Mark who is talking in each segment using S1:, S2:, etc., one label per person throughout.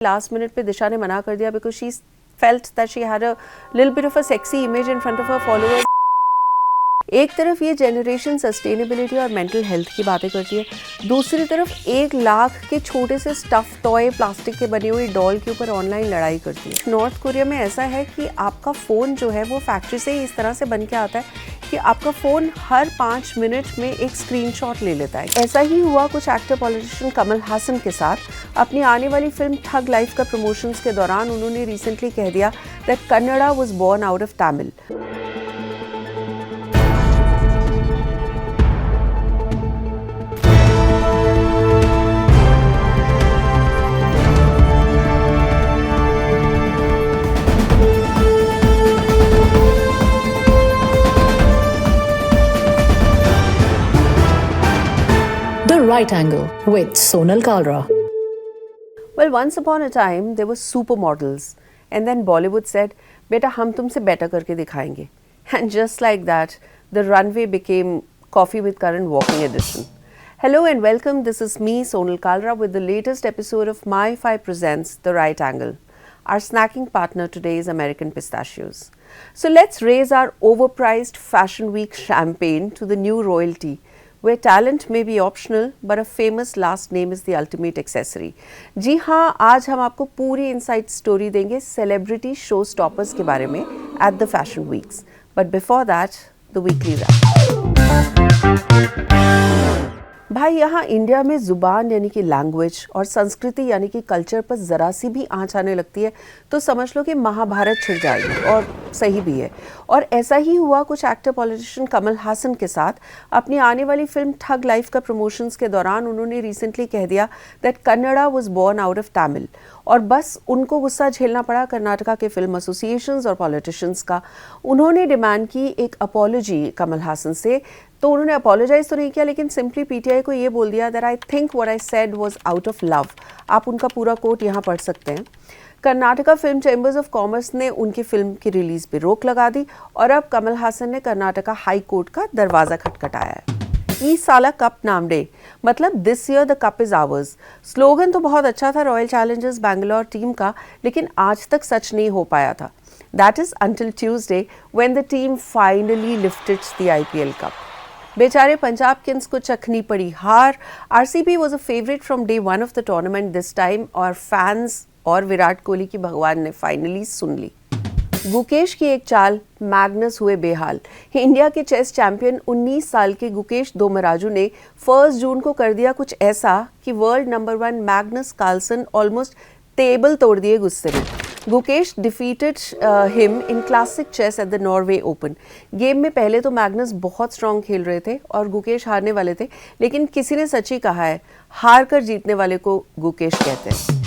S1: Last minute पे दिशा ने मना कर दिया because she felt that she had a little bit of a sexy image in front of her followers. एक तरफ ये जनरेशन सस्टेनेबिलिटी और मेंटल हेल्थ की बातें करती है, दूसरी तरफ 1 लाख के छोटे से स्टफ टॉय प्लास्टिक के बने हुए डॉल के ऊपर ऑनलाइन लड़ाई करती है। नॉर्थ कोरिया में ऐसा है कि आपका फ़ोन जो है वो फैक्ट्री से ही इस तरह से बन के आता है कि आपका फ़ोन हर 5 मिनट में एक स्क्रीनशॉट ले लेता है। ऐसा ही हुआ कुछ एक्टर पॉलिटिशियन कमल हासन के साथ। अपनी आने वाली फिल्म ठग लाइफ का प्रमोशंस के दौरान उन्होंने रिसेंटली कह दिया that Kannada was born out of Tamil.
S2: Right Angle with Sonal Kalra.
S1: Well, once upon a time, there were supermodels, and then Bollywood said, "Beta, हम तुमसे better करके दिखाएंगे." And just like that, the runway became Coffee with Karan Walking Edition. Hello and welcome. This is me, Sonal Kalra, with the latest episode of My Five Presents The Right Angle. Our snacking partner today is American Pistachios. So let's raise our overpriced Fashion Week champagne to the new royalty, where talent may be optional but a famous last name is the ultimate accessory. जी हाँ, आज हम आपको पूरी inside story देंगे celebrity show stoppers के बारे में at the fashion weeks, but before that the weekly wrap. भाई, यहाँ इंडिया में ज़ुबान यानी कि लैंग्वेज और संस्कृति यानी कि कल्चर पर ज़रा सी भी आँच आने लगती है तो समझ लो कि महाभारत छिड़ जाएगी, और सही भी है। और ऐसा ही हुआ कुछ एक्टर पॉलिटिशियन कमल हासन के साथ। अपनी आने वाली फिल्म ठग लाइफ का प्रमोशंस के दौरान उन्होंने रिसेंटली कह दिया that Kannada was born out of Tamil, और बस उनको गुस्सा झेलना पड़ा कर्नाटका के फिल्म एसोसिएशंस और पॉलिटिशियंस का। उन्होंने डिमांड की एक अपॉलॉजी कमल हासन से, तो उन्होंने अपोलोजाइज तो नहीं किया लेकिन सिंपली पीटीआई को ये बोल दिया that I think what I said was out of love. आप उनका पूरा कोट यहाँ पढ़ सकते हैं। Karnataka film chambers of commerce ने उनकी फिल्म की रिलीज पे रोक लगा दी और अब कमल हासन ने कर्नाटका हाई कोर्ट का दरवाज़ा खटखटाया है। ई साला कप नामडे, मतलब this year the cup is ours. Slogan तो बहुत अच्छा था रॉयल चैलेंजर्स बैंगलोर टीम का, लेकिन आज तक सच नहीं हो पाया था। That is until Tuesday when the team finally lifted the IPL cup. बेचारे पंजाब किंग्स को चखनी पड़ी हार। RCB was a favourite from day one of the tournament this time, और फैंस और विराट कोहली की भगवान ने फाइनली सुन ली। गुकेश की एक चाल, मैग्नस हुए बेहाल। इंडिया के चेस चैंपियन 19 साल के गुकेश दोमराजू ने 1 जून को कर दिया कुछ ऐसा कि world number 1 Magnus Carlsen almost table तोड़ दिए गुस्से में। Gukesh defeated him in classic chess at the Norway Open. Game में पहले तो मैग्नस बहुत स्ट्रांग खेल रहे थे और गुकेश हारने वाले थे, लेकिन किसी ने सच ही कहा है, हार कर जीतने वाले को गुकेश कहते हैं।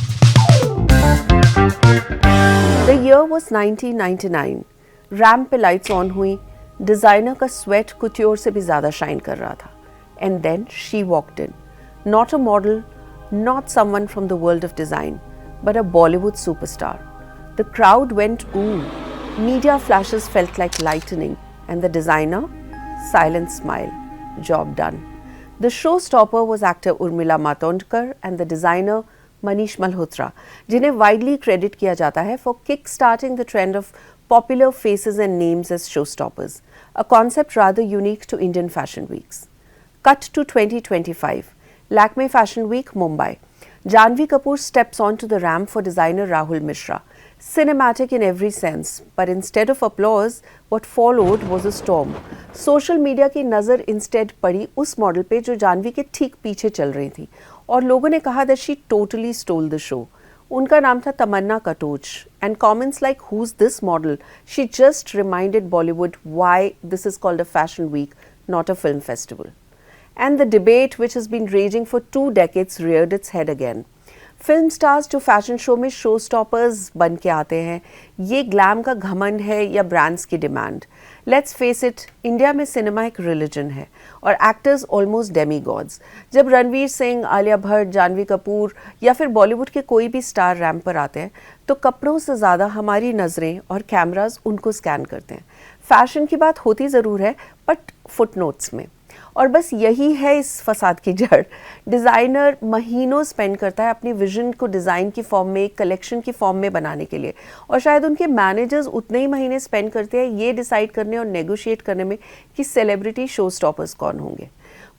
S1: The year was 1999। रैम्प पे लाइट्स ऑन हुई, डिज़ाइनर का स्वेट couture से भी ज़्यादा शाइन कर रहा था। And then she walked in, not a model, not someone from the world of design, but a Bollywood superstar. The crowd went ooh. Media flashes felt like lightning, and the designer, silent smile. Job done. The showstopper was actor Urmila Matondkar and the designer Manish Malhotra, जिन्हें widely credit किया जाता है for kick-starting the trend of popular faces and names as showstoppers, a concept rather unique to Indian fashion weeks. Cut to 2025. Lakme Fashion Week, Mumbai. Janhvi Kapoor steps onto the ramp for designer Rahul Mishra. Cinematic in every sense, but instead of applause, what followed was a storm. Social media की नज़र instead पड़ी उस model पे जो जानवी के ठीक पीछे चल रही थी, और लोगों ने कहा that she totally stole the show. उनका नाम था तमन्ना Katoch, and comments like who's this model? She just reminded Bollywood why this is called a fashion week, not a film festival. And the debate which has been raging for 2 decades reared its head again. Film stars जो fashion show में show stoppers बन के आते हैं, ये glam का घमंड है या ब्रांड्स की demand? Let's face it, India में सिनेमा एक रिलीजन है और एक्टर्स ऑलमोस्ट डेमी गॉड्स। जब रणवीर सिंह, आलिया भट्ट, जानवी कपूर या फिर बॉलीवुड के कोई भी स्टार रैंप पर आते हैं तो कपड़ों से ज़्यादा हमारी नज़रें और कैमराज उनको स्कैन करते हैं। फैशन की बात होती ज़रूर है बट फुटनोट्स में। और बस यही है इस फसाद की जड़। डिज़ाइनर महीनों स्पेंड करता है अपनी विजन को डिज़ाइन की फॉर्म में, एक कलेक्शन की फॉर्म में बनाने के लिए, और शायद उनके मैनेजर्स उतने ही महीने स्पेंड करते हैं ये डिसाइड करने और नेगोशिएट करने में कि सेलिब्रिटी शो स्टॉपर्स कौन होंगे।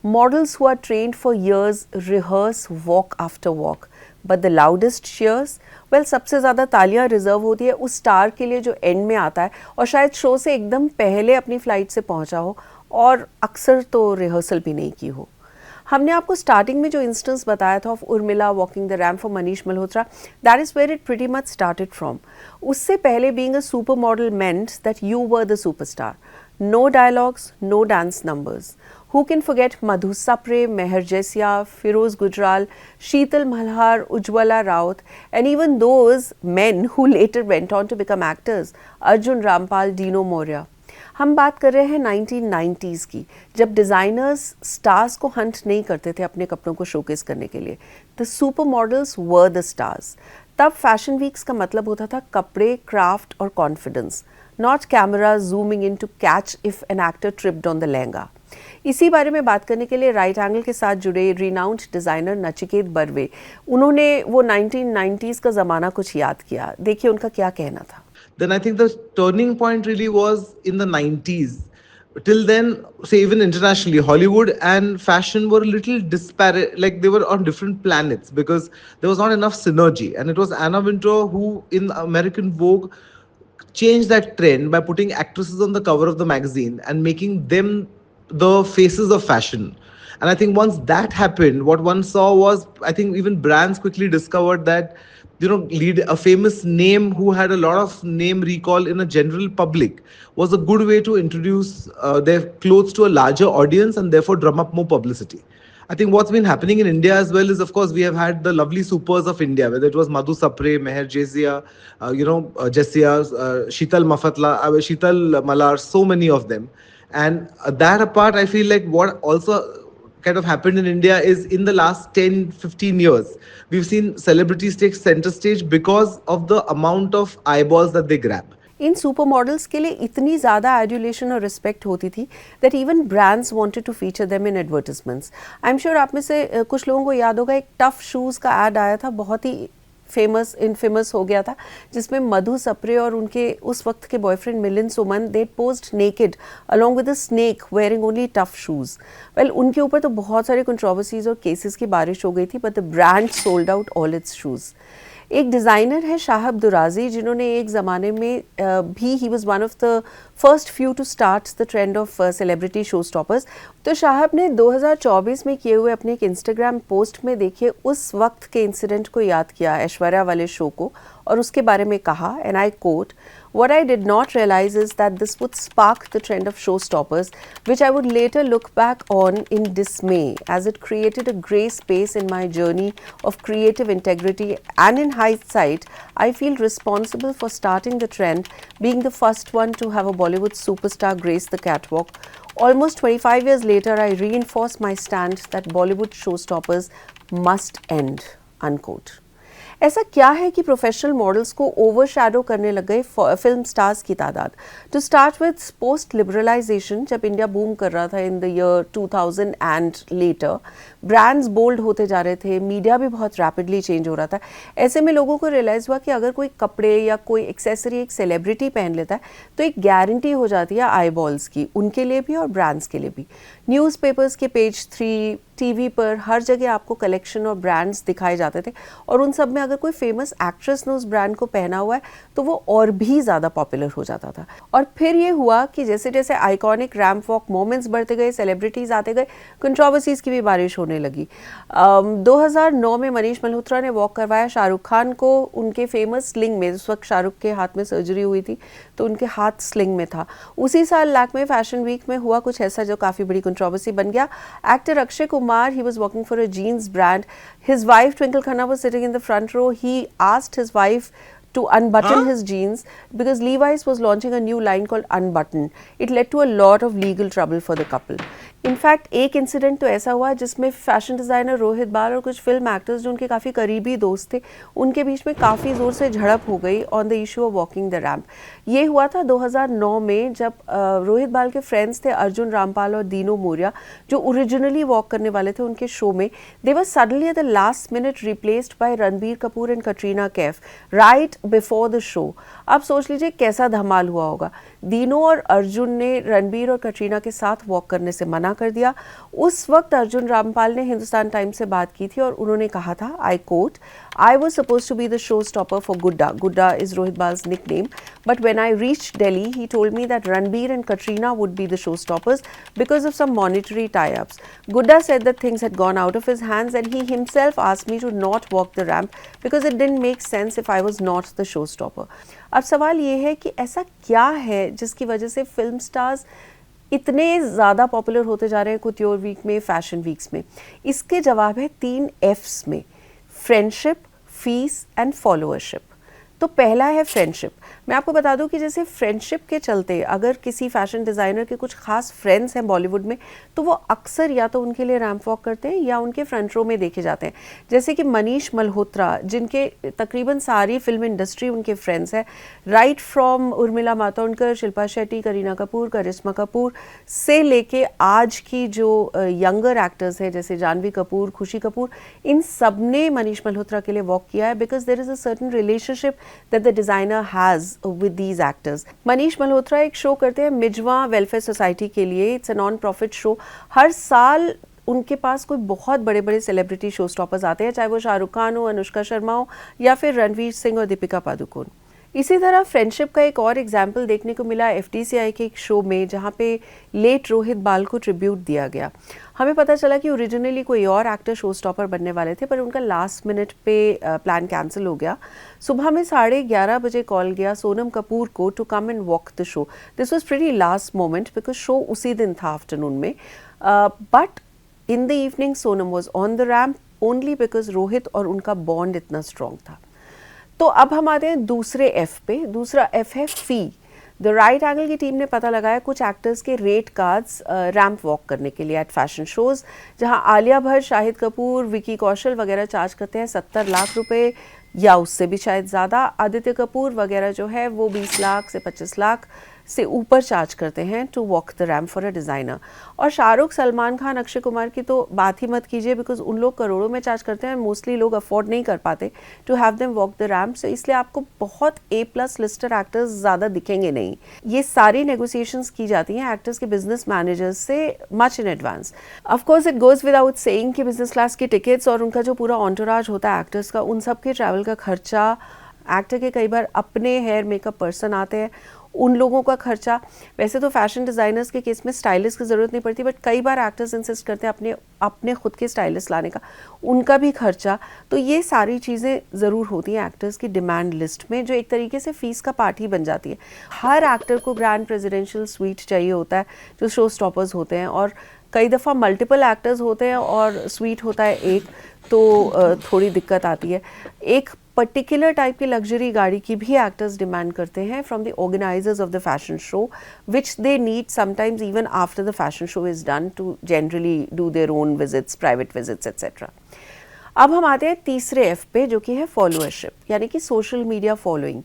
S1: Models who are trained for years rehearse walk after walk, but the loudest cheers, well, सबसे ज़्यादा तालियां रिजर्व होती है उस स्टार के लिए जो एंड में आता है और शायद शो से एकदम पहले अपनी फ्लाइट से पहुंचा हो और अक्सर तो रिहर्सल भी नहीं की हो। हमने आपको स्टार्टिंग में जो इंस्टेंस बताया था of Urmila walking the ramp for Manish Malhotra, that is where it pretty much started from. उससे पहले being a super model meant that you were the superstar. No dialogues, no dance numbers. Who can forget Madhu Sapre, Meher Jaisia, Firoz Gujral, Sheetal Malhar, Ujjwala Raut, and even those men who later went on to become actors, Arjun Rampal, Dino Moria. हम बात कर रहे हैं 1990s की, जब designers stars को Hunt नहीं करते थे अपने कपड़ों को शोकेस करने के लिए। The super models were the stars. तब फैशन वीक्स का मतलब होता था कपड़े, क्राफ्ट और confidence, not camera zooming in to catch if an actor tripped on the lehenga. इसी बारे में बात करने के लिए राइट एंगल के साथ जुड़े रिनाउंड डिज़ाइनर नचिकेत बर्वे, उन्होंने वो 1990s का ज़माना कुछ याद किया। देखिए उनका क्या कहना था।
S3: Then I think the turning point really was in the 90s. Till then, say even internationally, Hollywood and fashion were a little disparate, like they were on different planets because there was not enough synergy. And it was Anna Wintour who, in American Vogue, changed that trend by putting actresses on the cover of the magazine and making them the faces of fashion. And I think once that happened, what one saw was, I think even brands quickly discovered that, lead a famous name who had a lot of name recall in a general public was a good way to introduce their clothes to a larger audience and therefore drum up more publicity. I think what's been happening in India as well is, of course, we have had the lovely supers of India, whether it was Madhu Sapre, Meher Jaisia, Jessia, Sheetal Mafatla, Sheetal Malar, so many of them. And that apart, I feel like what also kind of happened in India is in the last 10, 15 years, we've seen celebrities take center stage because of the amount of eyeballs that they grab.
S1: इन super models के लिए इतनी ज़्यादा adulation और respect होती थी that even brands wanted to feature them in advertisements. I am sure आप में से कुछ लोगों को याद होगा, एक टफ शूज़ का ऐड आया था, बहुत ही इनफेमस हो गया था, जिसमें मधु सप्रे और उनके उस वक्त के boyfriend Milind Suman they posed naked along with a snake wearing only tough shoes. Well, उनके ऊपर तो बहुत सारे कंट्रोवर्सीज और केसेस की बारिश हो गई थी, but the brand sold out all its shoes. एक डिज़ाइनर है शाहब दुराजी, जिन्होंने एक ज़माने में भी he was one of the first few to start the trend of celebrity show stoppers. तो शाहब ने 2024 में किए हुए अपने एक इंस्टाग्राम पोस्ट में देखिए उस वक्त के इंसिडेंट को याद किया, ऐश्वर्या वाले शो को, और उसके बारे में कहा, and I coat, "What I did not realize is that this would spark the trend of showstoppers, which I would later look back on in dismay, as it created a grey space in my journey of creative integrity, and in hindsight, I feel responsible for starting the trend, being the first one to have a Bollywood superstar grace the catwalk. Almost 25 years later, I reinforce my stand that Bollywood showstoppers must end." Unquote. ऐसा क्या है कि professional models को overshadow करने लग गए film stars की तादाद? To start with post liberalisation, जब इंडिया बूम कर रहा था in the year 2000 and later, brands bold होते जा रहे थे, मीडिया भी बहुत रैपिडली चेंज हो रहा था। ऐसे में लोगों को रियलाइज़ हुआ कि अगर कोई कपड़े या कोई एक्सेसरी एक सेलिब्रिटी पहन लेता है तो एक गारंटी हो जाती है आई बॉल्स की, उनके लिए भी और ब्रांड्स के लिए भी। न्यूज़पेपर्स के पेज 3, टीवी पर हर जगह आपको कलेक्शन और ब्रांड्स दिखाए जाते थे, और उन सब में अगर कोई फेमस एक्ट्रेस ने उस ब्रांड को पहना हुआ है तो वो और भी ज़्यादा पॉपुलर हो जाता था। और फिर ये हुआ कि जैसे जैसे आइकॉनिक रैम्प वॉक मोमेंट्स बढ़ते गए, सेलिब्रिटीज़ आते गए, कंट्रोवर्सीज़ की भी बारिश होने लगी। 2009 में मनीष मल्होत्रा ने वॉक करवाया शाहरुख खान को उनके फेमस स्लिंग में। उस वक्त शाहरुख के हाथ में सर्जरी हुई थी तो उनके हाथ स्लिंग में था। उसी साल लैक्मे फैशन वीक में हुआ कुछ ऐसा जो काफ़ी बड़ी कंट्रोवर्सी बन गया। Actor Akshay Kumar, he was working for a jeans brand. His wife Twinkle Khanna was sitting in the front row. He asked his wife to unbutton his jeans because Levi's was launching a new line called Unbutton. It led to a lot of legal trouble for the couple. In fact एक incident तो ऐसा हुआ जिसमें fashion designer Rohit बाल और कुछ film actors जो उनके काफ़ी करीबी दोस्त थे, उनके बीच में काफ़ी ज़ोर से झड़प हो गई on the issue of walking the ramp. ये हुआ था 2009 में, जब रोहित बाल के फ्रेंड्स थे अर्जुन रामपाल और दीनो मोरिया, जो ओरिजिनली वॉक करने वाले थे उनके शो में। They were suddenly at the last minute replaced by Ranbir Kapoor and Katrina Kaif right before the show. अब सोच लीजिए कैसा धमाल हुआ होगा। दीनो और अर्जुन ने रणबीर और कटरीना के साथ वॉक करने से मना कर दिया। उस वक्त अर्जुन रामपाल ने हिंदुस्तान टाइम्स से बात की थी और उन्होंने कहा था, I quote, I was supposed to be the show stopper for Gudda. Gudda is Rohit Bal's nickname. But when I reached Delhi, he told me that Ranbir and Katrina would be the showstoppers because of some monetary tie-ups. Gudda said that things had gone out of his hands and he himself asked me to not walk the ramp because it didn't make sense if I was not the showstopper. अब सवाल ये है कि ऐसा क्या है जिसकी वजह से फिल्म स्टार्स इतने ज़्यादा पॉपुलर होते जा रहे हैं couture वीक में, फैशन वीक्स में? इसके जवाब है 3 F's में: फ्रेंडशिप, फीस एंड फॉलोअरशिप। तो पहला है फ्रेंडशिप। मैं आपको बता दूं कि जैसे फ्रेंडशिप के चलते अगर किसी फैशन डिज़ाइनर के कुछ खास फ्रेंड्स हैं बॉलीवुड में, तो वो अक्सर या तो उनके लिए रैंप वॉक करते हैं या उनके फ्रंट रो में देखे जाते हैं। जैसे कि मनीष मल्होत्रा, जिनके तकरीबन सारी फिल्म इंडस्ट्री उनके फ्रेंड्स हैं, राइट फ्रॉम उर्मिला मातोंडकर, शिल्पा शेट्टी, करीना कपूर, करिश्मा कपूर से लेके आज की जो यंगर एक्टर्स हैं जैसे जानवी कपूर, खुशी कपूर, इन सब ने मनीष मल्होत्रा के लिए वॉक किया है because there is a certain relationship that the designer has with these actors. Manish Malhotra एक शो करते हैं मिजवा वेलफेयर सोसाइटी के लिए, it's a non profit show. हर साल उनके पास कोई बहुत बड़े बड़े सेलिब्रिटी शो स्टॉपर्स आते हैं, चाहे वो शाहरुख खान हो, अनुष्का शर्मा हो या फिर रणवीर सिंह और दीपिका पादुकोण। इसी तरह फ्रेंडशिप का एक और एग्जाम्पल देखने को मिला FTCI के एक शो में, जहाँ पे लेट रोहित बाल को ट्रिब्यूट दिया गया। हमें पता चला कि ओरिजिनली कोई और एक्टर शो स्टॉपर बनने वाले थे, पर उनका लास्ट मिनट पे प्लान कैंसिल हो गया। सुबह में 11:30 बजे कॉल गया सोनम कपूर को to come and walk the show. This was pretty last moment because show उसी दिन था आफ्टरनून में, but in the evening Sonam was on the ramp only because Rohit और उनका बॉन्ड इतना स्ट्रॉन्ग था। तो अब हम आते हैं दूसरे F पे। दूसरा F है फी। द राइट एंगल की टीम ने पता लगाया कुछ एक्टर्स के रेट कार्ड्स रैम्प वॉक करने के लिए एट फैशन शोज, जहां आलिया भट्ट, शाहिद कपूर, विकी कौशल वगैरह चार्ज करते हैं 70 लाख रुपए या उससे भी शायद ज़्यादा। आदित्य कपूर वगैरह जो है वो 20 लाख से 25 लाख से ऊपर चार्ज करते हैं to walk the ramp for a designer. और शाहरुख, सलमान खान, अक्षय कुमार की तो बात ही मत कीजिए बिकॉज उन लोग करोड़ों में चार्ज करते हैं, मोस्टली लोग अफोर्ड नहीं कर पाते to have them walk the ramp. So इसलिए आपको बहुत A+ लिस्टर एक्टर्स ज़्यादा दिखेंगे नहीं। ये सारी नेगोशिएशंस की जाती हैं एक्टर्स के बिजनेस मैनेजर्स से much in advance. Of course it goes without saying कि बिजनेस क्लास की टिकट्स और उनका जो पूरा ऑन्टोराज होता है एक्टर्स का, उन सब के ट्रैवल का खर्चा, एक्टर के कई बार अपने हेयर मेकअप पर्सन आते हैं, उन लोगों का खर्चा। वैसे तो फैशन डिज़ाइनर्स के केस में स्टाइलिस्ट की ज़रूरत नहीं पड़ती, बट कई बार एक्टर्स इंसिस्ट करते हैं अपने खुद के स्टाइलिस्ट लाने का, उनका भी खर्चा। तो ये सारी चीज़ें ज़रूर होती हैं एक्टर्स की डिमांड लिस्ट में, जो एक तरीके से फीस का पार्ट ही बन जाती है। हर एक्टर को ग्रैंड प्रेसिडेंशियल स्वीट चाहिए होता है जो शो स्टॉपर्स होते हैं, और कई दफ़ा मल्टीपल एक्टर्स होते हैं और स्वीट होता है एक, तो थोड़ी दिक्कत आती है। एक पर्टिकुलर टाइप की लग्जरी गाड़ी की भी एक्टर्स डिमांड करते हैं from the organisers of the fashion show, which they need sometimes even after the fashion show is done to generally do their own visits, private visits etcetera. अब हम आते हैं तीसरे F पे, जो कि है फॉलोअरशिप, यानी कि सोशल मीडिया फॉलोइंग।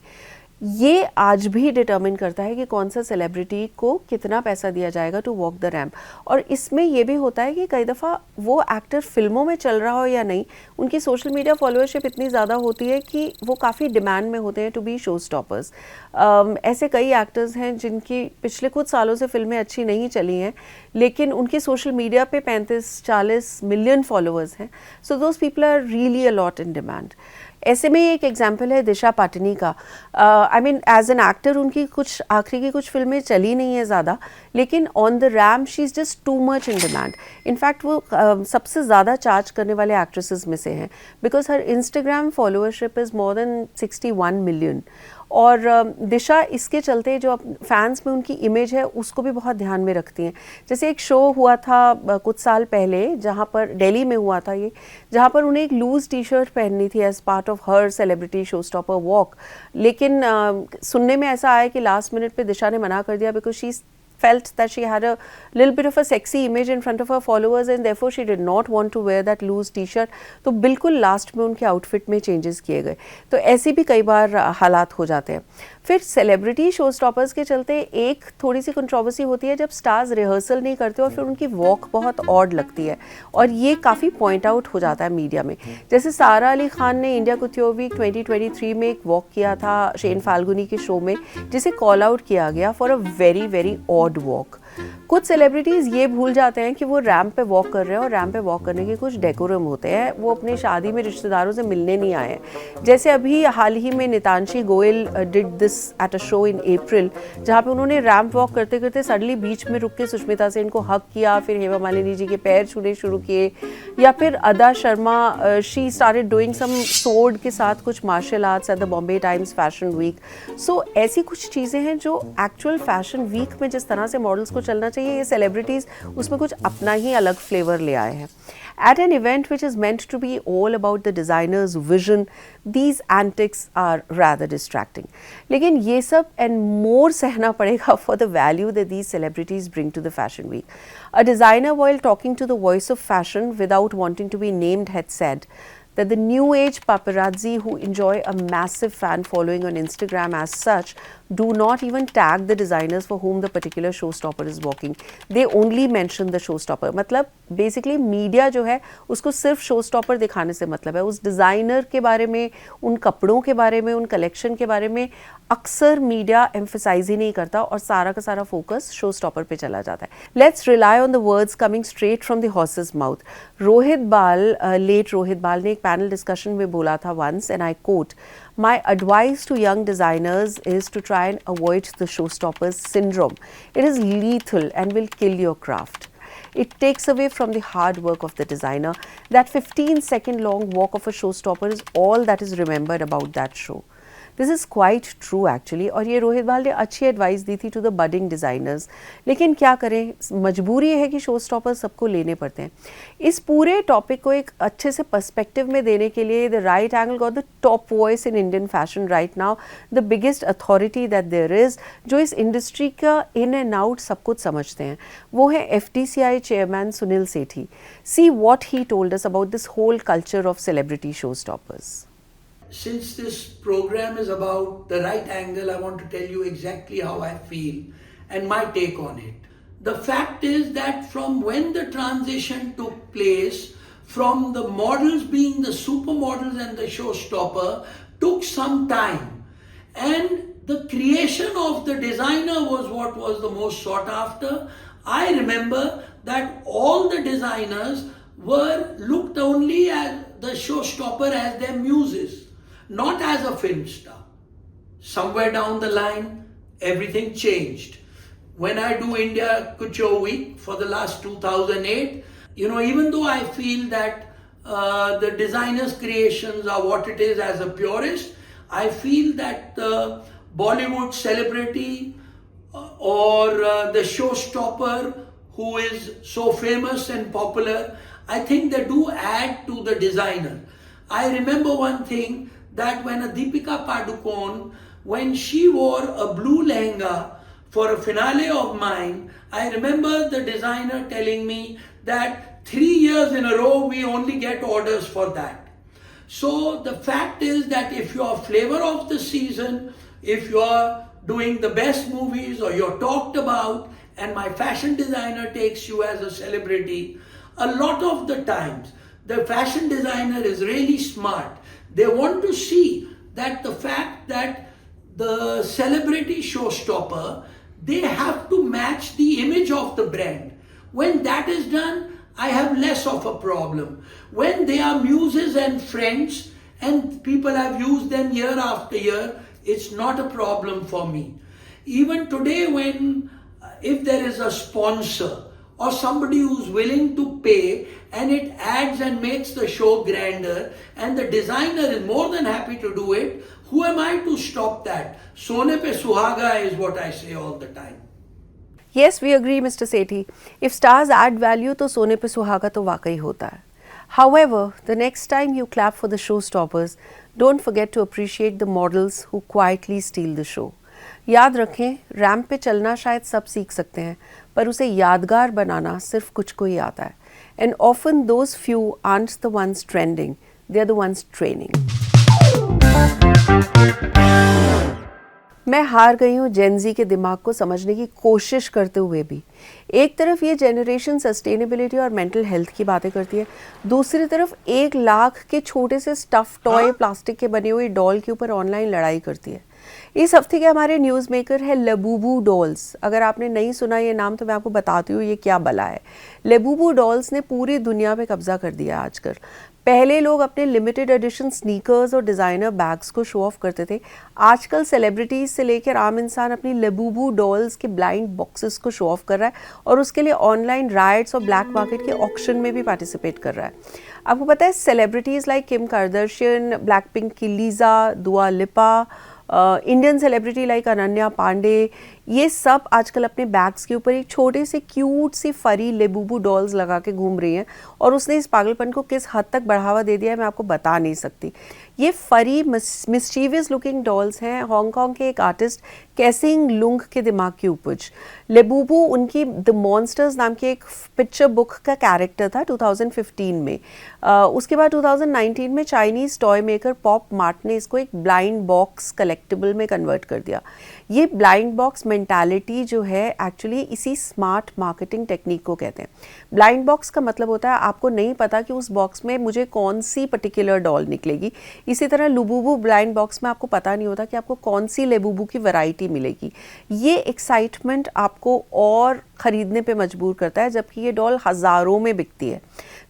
S1: ये आज भी डिटर्मिन करता है कि कौन सा सेलिब्रिटी को कितना पैसा दिया जाएगा टू वॉक द रैम्प। और इसमें यह भी होता है कि कई दफ़ा वो एक्टर फिल्मों में चल रहा हो या नहीं, उनकी सोशल मीडिया फॉलोअरशिप इतनी ज़्यादा होती है कि वो काफ़ी डिमांड में होते हैं टू बी शो स्टॉपर्स। ऐसे कई एक्टर्स हैं जिनकी पिछले कुछ सालों से फिल्में अच्छी नहीं चली हैं, लेकिन उनकी सोशल मीडिया पे 35-40 मिलियन फॉलोअर्स हैं। So those people are really a lot in demand. ऐसे में एक एग्जाम्पल है दिशा पाटनी का। I mean as an actor उनकी कुछ आखिरी की कुछ फिल्में चली नहीं है ज़्यादा, लेकिन on the ramp she is just too much in demand. In fact वो सबसे ज़्यादा चार्ज करने वाले एक्ट्रेसेस में से हैं because her Instagram followership is more than 61 million. और दिशा इसके चलते जो फैंस में उनकी इमेज है उसको भी बहुत ध्यान में रखती हैं। जैसे एक शो हुआ था कुछ साल पहले, जहाँ पर दिल्ली में हुआ था ये, जहाँ पर उन्हें एक लूज़ टी-शर्ट पहननी थी as part of her celebrity show stopper walk, लेकिन सुनने में ऐसा आया कि लास्ट मिनट पे दिशा ने मना कर दिया because she felt that she had a little bit of a sexy image in front of her followers and therefore she did not want to wear that loose t-shirt. तो बिल्कुल last में उनके outfit में changes किए गए. तो ऐसी भी कई बार हालात हो जाते हैं. फिर सेलिब्रिटी शो स्टॉपर्स के चलते एक थोड़ी सी कंट्रोवर्सी होती है जब स्टार्स रिहर्सल नहीं करते और फिर उनकी वॉक बहुत ऑड लगती है और ये काफ़ी पॉइंट आउट हो जाता है मीडिया में. जैसे सारा अली खान ने इंडिया कुट्योर वीक 2023 में एक वॉक किया था शेन फाल्गुनी के शो में जिसे कॉल आउट किया गया for a very very odd walk. कुछ सेलिब्रिटीज़ ये भूल जाते हैं कि वो रैम्प पे वॉक कर रहे हैं और रैम्प पे वॉक करने के कुछ डेकोरम होते हैं. वो अपनी शादी में रिश्तेदारों से मिलने नहीं आए हैं. जैसे अभी हाल ही में Nitanshi Goel did this at a show in April जहाँ पे उन्होंने रैम्प वॉक करते करते सडनली बीच में रुक के सुष्मिता सेन को हक किया, फिर हेमा मालिनी जी के पैर छूने शुरू किए. या फिर Adah Sharma she started doing some sword के साथ कुछ martial arts at the Bombay Times fashion week. So ऐसी कुछ चीज़ें हैं जो एक्चुअल फैशन वीक में जिस तरह से मॉडल्स को चलना चाहिए ये सेलिब्रिटीज़ उसमें कुछ अपना ही अलग फ्लेवर ले आए हैं. At an event which is meant to be all about the designer's vision, these antics are rather distracting. लेकिन ये सब and more सहना पड़ेगा for the value that these celebrities bring to the fashion week. A designer, while talking to the Voice of Fashion without wanting to be named, had said that the new age paparazzi who enjoy a massive fan following on Instagram as such do not even tag the designers for whom the particular showstopper is walking. They only mention the showstopper. मतलब basically media जो है उसको सिर्फ showstopper दिखाने से मतलब है. उस डिज़ाइनर के बारे में, उन कपड़ों के बारे में, उन कलेक्शन के बारे में अक्सर मीडिया एम्फसाइज ही नहीं करता और सारा का सारा फोकस शोस्टॉपर पे चला जाता है. Let's rely on the words coming straight from the horses mouth. Rohit बाल, लेट रोहित बाल ने एक पैनल डिस्कशन में बोला था once and I quote, My advice to young designers is to try and avoid the showstoppers syndrome. It is lethal and will kill your craft. It takes away from the hard work of the designer. That 15-second long walk of a showstopper is all that is remembered about that show. This is quite true actually. और ये रोहित बाल ने अच्छी advice दी थी to the budding designers. लेकिन क्या करें, मजबूरी है कि शो स्टॉपर्स सबको लेने पड़ते हैं. इस पूरे टॉपिक को एक अच्छे से पर्सपेक्टिव में देने के लिए the right angle got the top voice in Indian fashion right now, the biggest authority that there is, जो इस इंडस्ट्री का इन एंड आउट सब कुछ समझते हैं. वो है FTCI chairman Sunil Sethi. See what he told us about this whole culture of celebrity show stoppers.
S4: Since this program is about the right angle, I want to tell you exactly how I feel and my take on it. The fact is that from when the transition took place, from the models being the supermodels and the showstopper, took some time. And the creation of the designer was what was the most sought after. I remember that all the designers were looked only at the showstopper as their muses, not as a film star. Somewhere down the line, everything changed. When I do India Couture Week for the last 2008, even though I feel that the designer's creations are what it is as a purist, I feel that the Bollywood celebrity or the showstopper who is so famous and popular, I think they do add to the designer. I remember one thing, that when a Deepika Padukone, when she wore a blue lehenga for a finale of mine, I remember the designer telling me that 3 years in a row we only get orders for that. So the fact is that if you are flavor of the season, if you are doing the best movies or you're talked about and my fashion designer takes you as a celebrity, a lot of the times the fashion designer is really smart. They want to see that the fact that the celebrity showstopper, they have to match the image of the brand. When that is done, I have less of a problem. When they are muses and friends and people have used them year after year, it's not a problem for me. Even today, if there is a sponsor or somebody who's willing to pay and it adds and makes the show grander and the designer is more than happy to do it, who am I to stop that? Sone pe suhaga is what I say all the time.
S1: Yes, we agree, Mr. Sethi. If stars add value, तो सोने पे सुहागा तो वाकई होता है. However, the next time you clap for the showstoppers, don't forget to appreciate the models who quietly steal the show. याद रखें, रैंप पे चलना शायद सब सीख सकते हैं, पर उसे यादगार बनाना सिर्फ कुछ को ही आता है. And often those few aren't the ones trending, they are the ones training. मैं हार गई हूँ जेनजी के दिमाग को समझने की कोशिश करते हुए भी. एक तरफ ये जनरेशन सस्टेनेबिलिटी और मेंटल हेल्थ की बातें करती है, दूसरी तरफ 1 लाख के छोटे से स्टफ टॉय प्लास्टिक के बने हुए डॉल के ऊपर ऑनलाइन लड़ाई करती है. इस हफ्ते के हमारे न्यूज़ मेकर है लेबूबू डॉल्स. अगर आपने नहीं सुना ये नाम तो मैं आपको बताती हूँ ये क्या बला है. लेबूबू डॉल्स ने पूरी दुनिया पे कब्जा कर दिया है आजकल. पहले लोग अपने लिमिटेड एडिशन स्नीकर्स और डिज़ाइनर बैग्स को शो ऑफ करते थे. आजकल सेलिब्रिटीज़ से लेकर आम इंसान अपनी लेबूबू डॉल्स के ब्लाइंड बॉक्सेस को शो ऑफ कर रहा है और उसके लिए ऑनलाइन राइट्स और ब्लैक मार्केट के ऑक्शन में भी पार्टिसिपेट कर रहा है. आपको पता है celebrities like Kim Kardashian, Blackpink की Lisa, Dua Lipa, Indian celebrity like Ananya Panday, ये सब आजकल अपने बैग्स के ऊपर एक छोटे से क्यूट सी फरी लेबूबू डॉल्स लगा के घूम रही हैं. और उसने इस पागलपन को किस हद तक बढ़ावा दे दिया है मैं आपको बता नहीं सकती. ये फरी मिस्चीवियस लुकिंग डॉल्स हैं हांगकांग के एक आर्टिस्ट कैसिंग लुंग के दिमाग की उपज. लेबूबू उनकी द मॉन्स्टर्स नाम की एक पिक्चर बुक का कैरेक्टर था 2015 में. उसके बाद 2019 में Chinese toy maker pop mart ने इसको एक ब्लाइंड बॉक्स कलेक्टिबल में कन्वर्ट कर दिया. ये ब्लाइंड बॉक्स मेंटालिटी जो है एक्चुअली इसी स्मार्ट मार्केटिंग टेक्निक को कहते हैं. ब्लाइंड बॉक्स का मतलब होता है आपको नहीं पता कि उस बॉक्स में मुझे कौन सी पर्टिकुलर डॉल निकलेगी. इसी तरह लुबूबू ब्लाइंड बॉक्स में आपको पता नहीं होता कि आपको कौन सी लेबूबू की वैरायटी मिलेगी. ये एक्साइटमेंट आपको और खरीदने पे मजबूर करता है जबकि ये डॉल हज़ारों में बिकती है.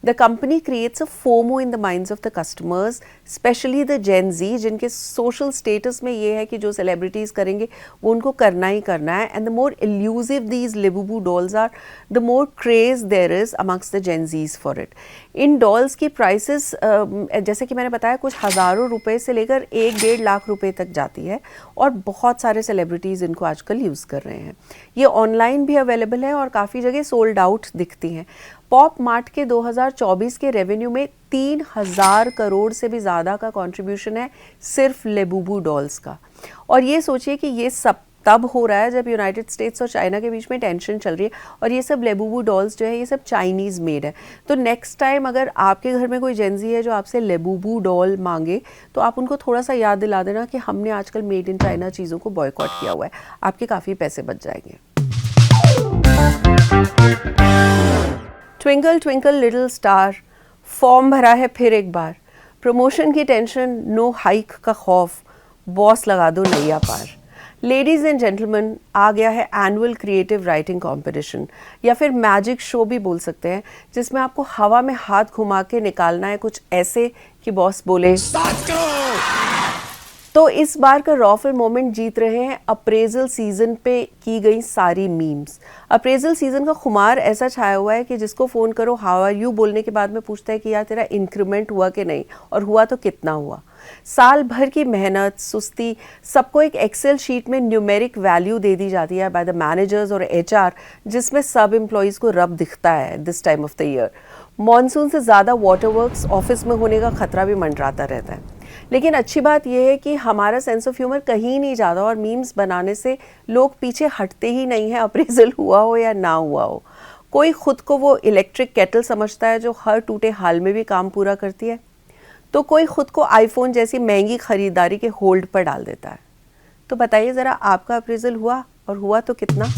S1: The company creates a FOMO in the minds of the customers, especially the Gen Z, जिनके social status में ये है कि जो celebrities करेंगे वो उनको करना ही करना है. And the more elusive these Labubu dolls are, the more craze there is amongst the Gen Zs for it. In dolls की प्राइसेस जैसे कि मैंने बताया कुछ हज़ारों रुपए से लेकर 1-1.5 लाख रुपए तक जाती है और बहुत सारे सेलिब्रिटीज़ इनको आजकल यूज़ कर रहे हैं. ये ऑनलाइन भी अवेलेबल है और काफ़ी जगह सोल्ड आउट दिखती हैं. पॉप मार्ट के 2024 के रेवेन्यू में 3,000 करोड़ से भी ज़्यादा का कंट्रीब्यूशन है सिर्फ लेबूबू डॉल्स का. और ये सोचिए कि ये सब तब हो रहा है जब यूनाइटेड स्टेट्स और चाइना के बीच में टेंशन चल रही है और ये सब लेबूबू डॉल्स जो है ये सब चाइनीज़ मेड है. तो नेक्स्ट टाइम अगर आपके घर में कोई जेंजी है जो आपसे लेबूबू डॉल मांगे तो आप उनको थोड़ा सा याद दिला देना कि हमने आजकल मेड इन चाइना चीज़ों को बॉयकॉट किया हुआ है. आपके काफ़ी पैसे बच जाएंगे. Twinkle twinkle little star, form भरा है फिर एक बार. प्रमोशन की टेंशन, नो हाइक का खौफ, बॉस लगा दो नैया पार. लेडीज़ एंड जेंटलमैन, आ गया है एनुअल क्रिएटिव राइटिंग कंपटीशन या फिर मैजिक शो भी बोल सकते हैं, जिसमें आपको हवा में हाथ घुमा के निकालना है कुछ ऐसे कि बॉस बोले तो इस बार का रॉफल मोमेंट जीत रहे हैं अप्रेजल सीजन पे की गई सारी मीम्स. अप्रेजल सीजन का खुमार ऐसा छाया हुआ है कि जिसको फ़ोन करो हाउ आर यू बोलने के बाद में पूछता है कि यार तेरा इंक्रीमेंट हुआ कि नहीं और हुआ तो कितना हुआ. साल भर की मेहनत सुस्ती सबको एक एक्सेल शीट में न्यूमेरिक वैल्यू दे दी जाती है बाय द मैनेजर्स और HR, जिसमें सब एम्प्लॉयज़ को रब दिखता है this time of the year. Monsoon से ज़्यादा वाटरवर्क्स ऑफिस में होने का खतरा भी मंडराता रहता है. लेकिन अच्छी बात यह है कि हमारा सेंस ऑफ ह्यूमर कहीं नहीं जाता और मीम्स बनाने से लोग पीछे हटते ही नहीं हैं, अप्रेजल हुआ हो या ना हुआ हो. कोई खुद को वो इलेक्ट्रिक केटल समझता है जो हर टूटे हाल में भी काम पूरा करती है, तो कोई खुद को आईफोन जैसी महंगी खरीदारी के होल्ड पर डाल देता है. तो बताइए ज़रा आपका अप्रेजल हुआ और हुआ तो कितना?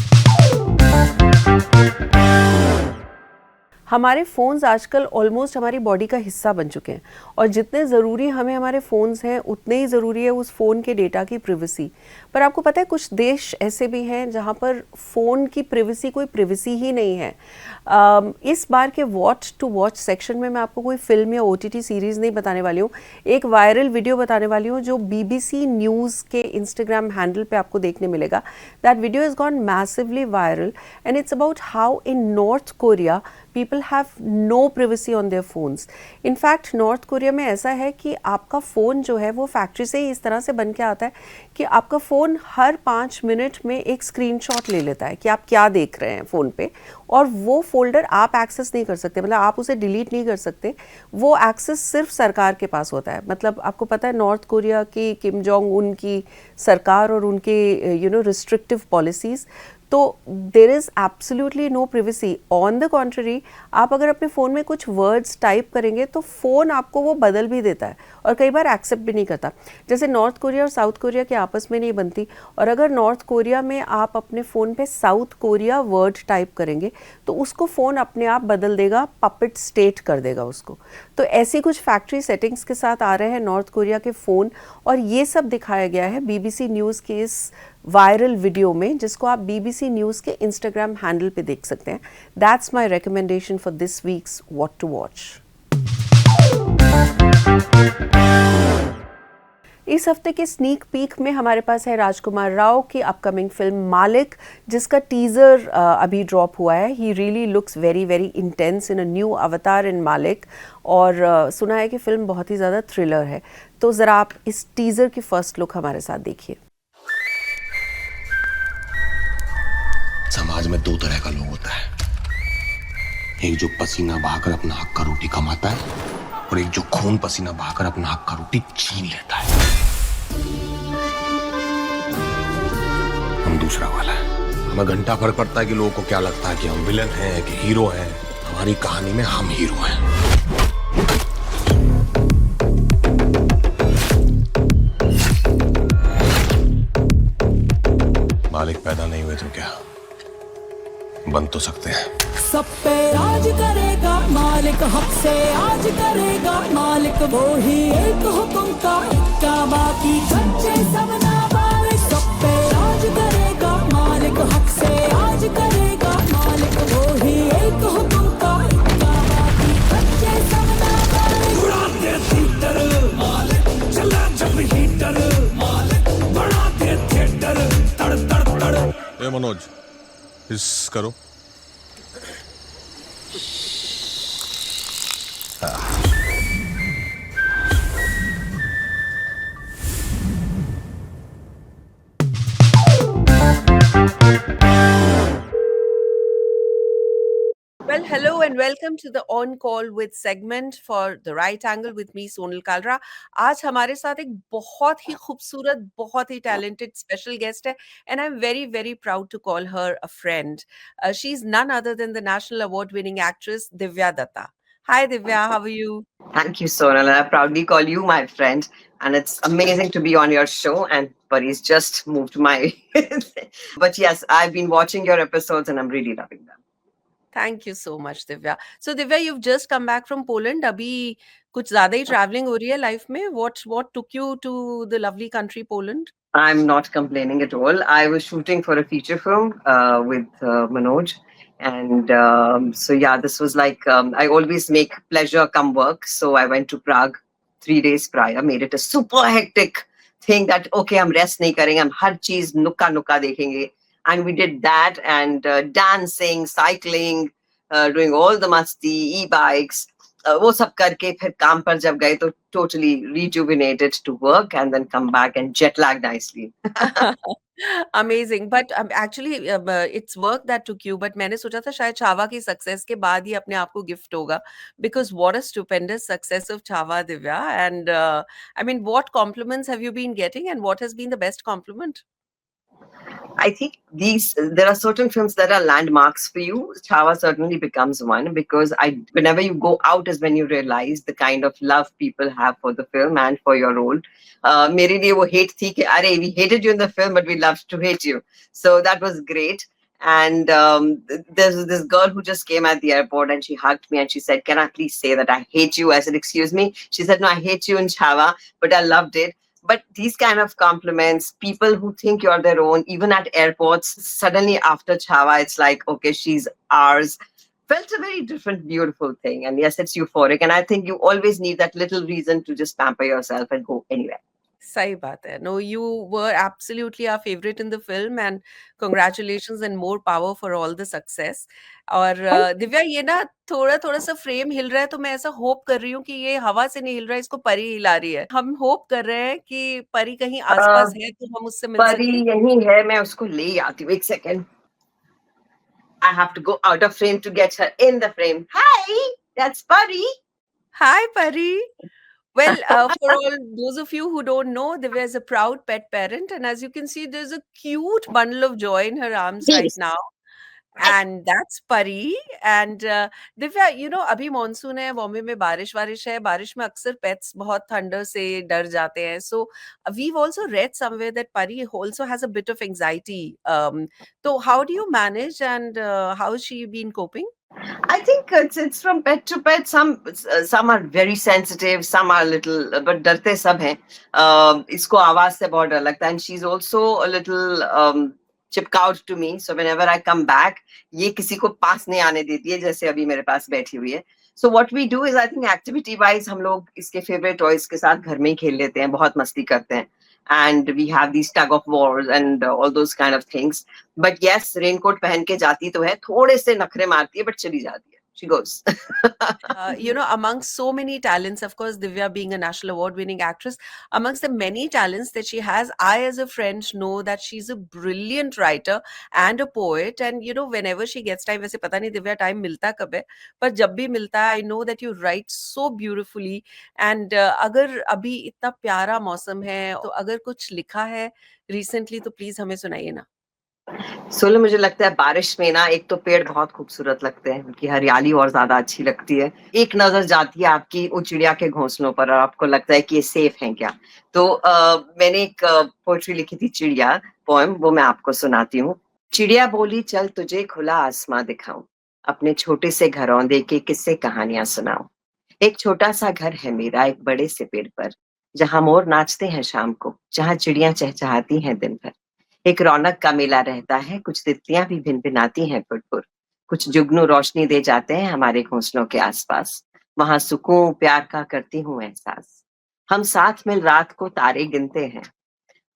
S1: हमारे फ़ोन्स आजकल ऑलमोस्ट हमारी बॉडी का हिस्सा बन चुके हैं और जितने ज़रूरी हमें हमारे फ़ोन्स हैं उतने ही ज़रूरी है उस फ़ोन के डेटा की प्रिवेसी. पर आपको पता है कुछ देश ऐसे भी हैं जहाँ पर फ़ोन की प्रिवेसी कोई प्रिवेसी ही नहीं है. इस बार के वॉच टू वॉच सेक्शन में मैं आपको कोई फिल्म या OTT सीरीज़ नहीं बताने वाली हूँ, एक वायरल वीडियो बताने वाली हूँ जो BBC न्यूज़ के इंस्टाग्राम हैंडल पे आपको देखने मिलेगा. That video is gone massively viral and it's about how in North Korea people have no privacy on their phones. In fact North Korea में ऐसा है कि आपका फ़ोन जो है वो फैक्ट्री से ही इस तरह से बन के आता है कि आपका फ़ोन हर 5 मिनट में एक स्क्रीनशॉट ले लेता है कि आप क्या देख रहे हैं फ़ोन पे, और वो फोल्डर आप एक्सेस नहीं कर सकते, मतलब आप उसे डिलीट नहीं कर सकते. वो एक्सेस सिर्फ सरकार के पास होता है. मतलब आपको पता है नॉर्थ कोरिया की किम जोंग उन की सरकार और उनके रिस्ट्रिक्टिव पॉलिसीज़, तो there is absolutely no privacy. On the contrary, आप अगर अपने फ़ोन में कुछ वर्ड्स टाइप करेंगे तो फ़ोन आपको वो बदल भी देता है और कई बार एक्सेप्ट भी नहीं करता. जैसे नॉर्थ कोरिया और साउथ कोरिया के आपस में नहीं बनती, और अगर नॉर्थ कोरिया में आप अपने फ़ोन पे साउथ कोरिया वर्ड टाइप करेंगे तो उसको फ़ोन अपने आप बदल देगा, पपेट स्टेट कर देगा उसको. तो ऐसी कुछ फैक्ट्री सेटिंग्स के साथ आ रहे हैं नॉर्थ कोरिया के फ़ोन, और ये सब दिखाया गया है बीबीसी न्यूज़ के इस वायरल वीडियो में, जिसको आप बीबीसी न्यूज़ के इंस्टाग्राम हैंडल पे देख सकते हैं. That's my recommendation for this week's what to watch. इस हफ्ते के स्नीक पीक में हमारे पास है राजकुमार राव की अपकमिंग फिल्म मालिक, जिसका टीज़र अभी ड्रॉप हुआ है. He really looks very very intense in a new अवतार इन मालिक, और सुना है कि फिल्म बहुत ही ज़्यादा थ्रिलर है. तो ज़रा आप इस टीज़र की फर्स्ट लुक हमारे साथ देखिए.
S5: समाज में दो तरह का लोग होता है, एक जो पसीना बहाकर अपना हक का रोटी कमाता है, और एक जो खून पसीना बहाकर अपना हक का रोटी छीन लेता है. हम दूसरा वाला है. हमें घंटा फर्क पड़ता है कि लोगों को क्या लगता है कि हम विलन हैं कि हीरो हैं. हमारी कहानी में हम हीरो हैं. मालिक पैदा नहीं हुए तो क्या बन तो सकते हैं.
S6: सब पे राज करेगा मालिक, हक से आज करेगा मालिक. वो ही एक हुक्म का इक्का, बाकी बच्चे सब नाबालिग. सब पे राज करेगा मालिक, हक से आज करेगा मालिक. वो ही एक हुक्म का इक्का, बाकी बच्चे सब नाबालिग. उड़ा दे तीतर मालिक, चला जब हीटर मालिक, बड़ा दे थिएटर तड़ तड़ तड़.
S5: ए मनोज, इस करो.
S1: Well, hello and welcome to the On Call with segment for the Right Angle with me, Sonal Kalra. आज हमारे साथ एक बहुत ही खूबसूरत, बहुत ही talented special guest है, and I'm very, very proud to call her a friend. She's none other than the national award-winning actress Divya Dutta. Hi, Divya. How are you?
S7: Thank you, Sonal. I proudly call you my friend. And it's amazing to be on your show. And Buddy's just moved my. But yes, I've been watching your episodes and I'm really loving them.
S1: Thank you so much, Divya. So, Divya, you've just come back from Poland. अभी कुछ ज़्यादा ही traveling हो रही है life में. What took you to the lovely country Poland?
S7: I'm not complaining at all. I was shooting for a feature film with Manoj. And so, yeah, this was like, I always make pleasure come work. So I went to Prague 3 days prior, made it a super hectic thing that, okay, I'm rest nahi karenge, I'm har cheez nuka nuka dekhenge. And we did that and dancing, cycling, doing all the masti, e-bikes. वो सब करके फिर काम पर जब गए तो totally rejuvenated to work and then come back and jet lag nicely.
S1: Amazing. But actually, it's work that took you. But मैंने सोचा था शायद छावा की सक्सेस के बाद ही अपने आप को गिफ्ट होगा. Because what a stupendous success of Chava, Divya. And I mean, what compliments have you been getting, and what has been the best compliment?
S7: I think there are certain films that are landmarks for you. Chava certainly becomes one because whenever you go out is when you realize the kind of love people have for the film and for your role. मेरे लिए वो hate थी कि अरे we hated you in the film but we loved to hate you. So that was great. And there's this girl who just came at the airport and she hugged me and she said, "Can I please say that I hate you?" I said, "Excuse me." She said, "No, I hate you in Chava, but I loved it." But these kind of compliments, people who think you're their own, even at airports, suddenly after Chava, it's like, okay, she's ours. Felt a very different, beautiful thing. And yes, it's euphoric. And I think you always need that little reason to just pamper yourself and go anywhere.
S1: सही बात है. No, you were absolutely our favorite in the film and congratulations and more power for all the success. और दिव्या ये ना थोड़ा थोड़ा सा frame हिल रहा है तो मैं ऐसा होप कर रही हूँ कि ये हवा से नहीं हिल रहा है, इसको परी हिला रही है. हम होप कर रहे हैं कि परी कहीं
S7: Uh,
S1: आसपास है तो हम उससे मिल
S7: परी
S1: सके.
S7: यही है, मैं उसको ले आती हूँ, एक second. I have to go out of frame to get her in the frame. Hi, that's Pari.
S1: Hi Pari. Well, for all those of you who don't know, Divya is a proud pet parent, and as you can see, there's a cute bundle of joy in her arms right
S7: Yes.
S1: now. And that's Pari. And Divya, you know, अभी monsoon है, बॉम्बे में बारिश वारिश है. बारिश में अक्सर pets बहुत थंडर से डर जाते हैं. So we've also read somewhere that Pari also has a bit of anxiety. So how do you manage, and how has she been coping?
S7: I think it's from pet to pet. Some are very sensitive, some are little, but डरते सब हैं. इसको आवाज से बहुत डर लगता है. And she's also a little chipcowed to me. So whenever I come back, ये किसी को पास नहीं आने देती है, जैसे अभी मेरे पास बैठी हुई है. So what we do is, I think activity wise हम लोग इसके favorite toys के साथ घर में ही खेल लेते हैं, बहुत मस्ती करते हैं. And we have these tug of wars and all those kind of things. But yes, raincoat पहन के जाती तो है, थोड़े से नखरे मारती है, but चली जाती है. She goes.
S1: You know, amongst so many talents, of course, Divya being a national award winning actress, amongst the many talents that she has, I, as a friend, know that she's a brilliant writer and a poet. And, you know, whenever she gets time, वैसे पता नहीं Divya time मिलता कब है, पर जब भी मिलता है, I know that you write so beautifully. And अगर अभी इतना प्यारा मौसम है, तो अगर कुछ लिखा है recently, तो please हमें सुनाइए ना.
S7: सोलो, मुझे लगता है बारिश में ना एक तो पेड़ बहुत खूबसूरत लगते हैं, उनकी हरियाली और ज्यादा अच्छी लगती है. एक नजर जाती है आपकी उन चिड़िया के घोंसलों पर और आपको लगता है कि ये सेफ है क्या. तो मैंने एक पोएट्री लिखी थी, चिड़िया पोएम, वो मैं आपको सुनाती हूँ. चिड़िया बोली, चल तुझे खुला आसमां दिखाऊं, अपने छोटे से घरों दे के किस्से कहानियां सुनाऊं. एक छोटा सा घर है मेरा एक बड़े से पेड़ पर, जहां मोर नाचते हैं शाम को, जहां चिड़ियां चहचहाती हैं दिन भर. एक रौनक का मेला रहता है, कुछ तितलियां भी भिनभिनाती हैं फुटफुट, कुछ जुगनू रोशनी दे जाते हैं हमारे घोंसलों के आसपास. वहां सुकून प्यार का करती हूँ एहसास. हम साथ मिल रात को तारे गिनते हैं,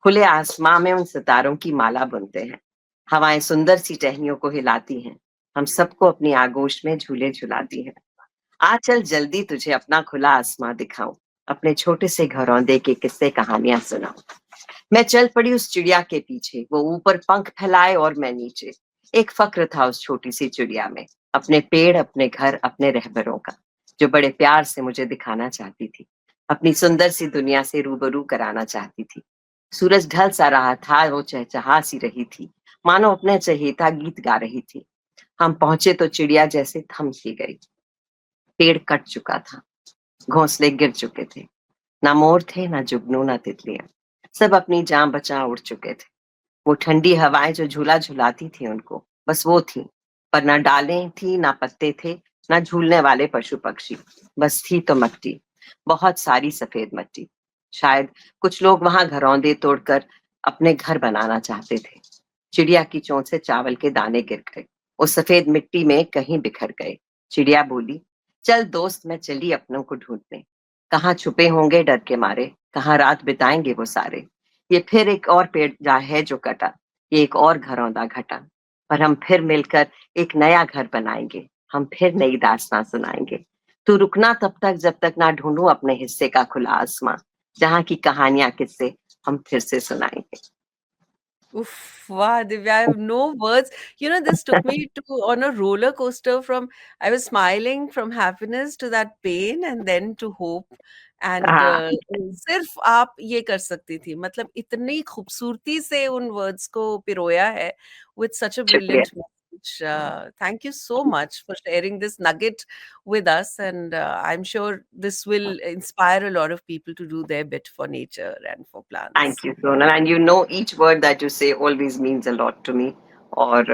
S7: खुले आसमां में उन सितारों की माला बुनते हैं. हवाएं सुंदर सी टहनियों को हिलाती हैं, हम सबको अपनी आगोश में झूले झुलाती हैं. आ चल जल्दी तुझे अपना खुला आसमां दिखाऊं, अपने छोटे से घरों दे के किस्से कहानियां सुनाऊं. मैं चल पड़ी उस चिड़िया के पीछे, वो ऊपर पंख फैलाए और मैं नीचे. एक फक्र था उस छोटी सी चिड़िया में, अपने पेड़, अपने घर, अपने रहबरों का, जो बड़े प्यार से मुझे दिखाना चाहती थी, अपनी सुंदर सी दुनिया से रूबरू कराना चाहती थी. सूरज ढल सा रहा था, वो चहचहा सी रही थी, मानो अपने चहेता गीत गा रही थी. हम पहुंचे तो चिड़िया जैसे थम सी गई. पेड़ कट चुका था, घोंसले गिर चुके थे, ना मोर थे, ना जुगनू, ना तितलियां. सब अपनी जान बचा उड़ चुके थे. वो ठंडी हवाएं जो झूला झुलाती थी उनको, बस वो थी. पर ना डालें थी, ना पत्ते थे, ना झूलने वाले पशु पक्षी. बस थी तो मिट्टी, बहुत सारी सफेद मिट्टी. शायद कुछ लोग वहां घरौंदे तोड़कर अपने घर बनाना चाहते थे. चिड़िया की चोंच से चावल के दाने गिर गए, उस सफेद मिट्टी में कहीं बिखर गए. चिड़िया बोली, चल दोस्त, मैं चली अपनों को ढूंढने. कहाँ छुपे होंगे डर के मारे, कहाँ रात बिताएंगे वो सारे. ये फिर एक और पेड़ जा है जो कटा, ये एक और घरौंदा घटा. पर हम फिर मिलकर एक नया घर बनाएंगे, हम फिर नई दास्तां सुनाएंगे. तू रुकना तब तक जब तक ना ढूंढूं अपने हिस्से का खुला आसमां, जहाँ की कहानियां किस्से हम फिर से सुनाएंगे.
S1: Oof, wow, Divya, I have no words. You know, this took me to on a roller coaster from I was smiling from happiness to that pain and then to hope. And
S7: हाँ,
S1: सिर्फ आप ये कर सकती थी. मतलब इतनी खूबसूरती से उन वर्ड्स को पिरोया है with such a
S7: शुक्रिया.
S1: brilliant message. Thank you so much for sharing this nugget with us. And I'm sure this will inspire a lot of people to do their bit for nature and for
S7: Thank
S1: plants.
S7: you, Sonal. And you know, each word that you say always means a lot to me. और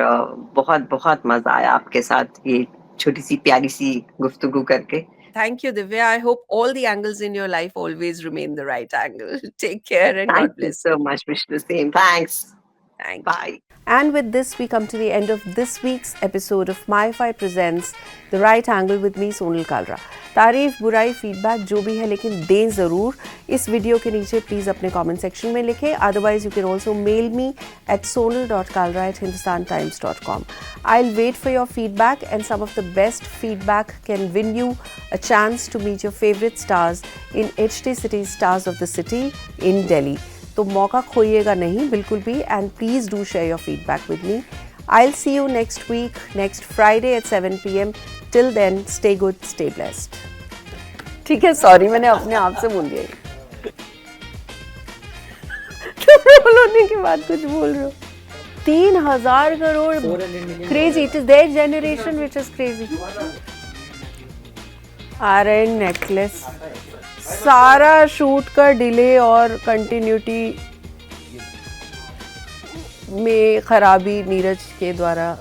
S7: बहुत बहुत मजा आया आपके साथ ये छोटी सी प्यारी सी गुफ्तगू करके.
S1: Thank you, Divya. I hope all the angles in your life always remain the right angle. Take care and
S7: Thank
S1: God
S7: you
S1: bless
S7: so
S1: you.
S7: much. Wish the same. Thanks.
S1: Thank
S7: Bye.
S1: you. And with this, we come to the end of this week's episode of MyFi Presents The Right Angle with me, Sonal Kalra. तारीफ, बुराई, feedback जो भी है, लेकिन दें ज़रूर. इस video के नीचे प्लीज़ अपने कमेंट सेक्शन में लिखें. Otherwise, you can also mail me at sonal.kalra@hindustantimes.com. I'll wait for your feedback, and some of the best feedback can win you a chance to meet your favorite stars in HT City's Stars of the City in Delhi. तो मौका खोइएगा नहीं बिल्कुल भी, and please do share your feedback with me. I will see you next week, next Friday at 7 PM. Till then, stay good, stay blessed. ठीक है, sorry मैंने अपने आप से बोल दिया. बोलने के बाद कुछ बोल रहे हो. 3,000 crore, crazy. It is their generation which is crazy. Iron necklace, सारा शूट का डिले और कंटिन्यूटी में खराबी नीरज के द्वारा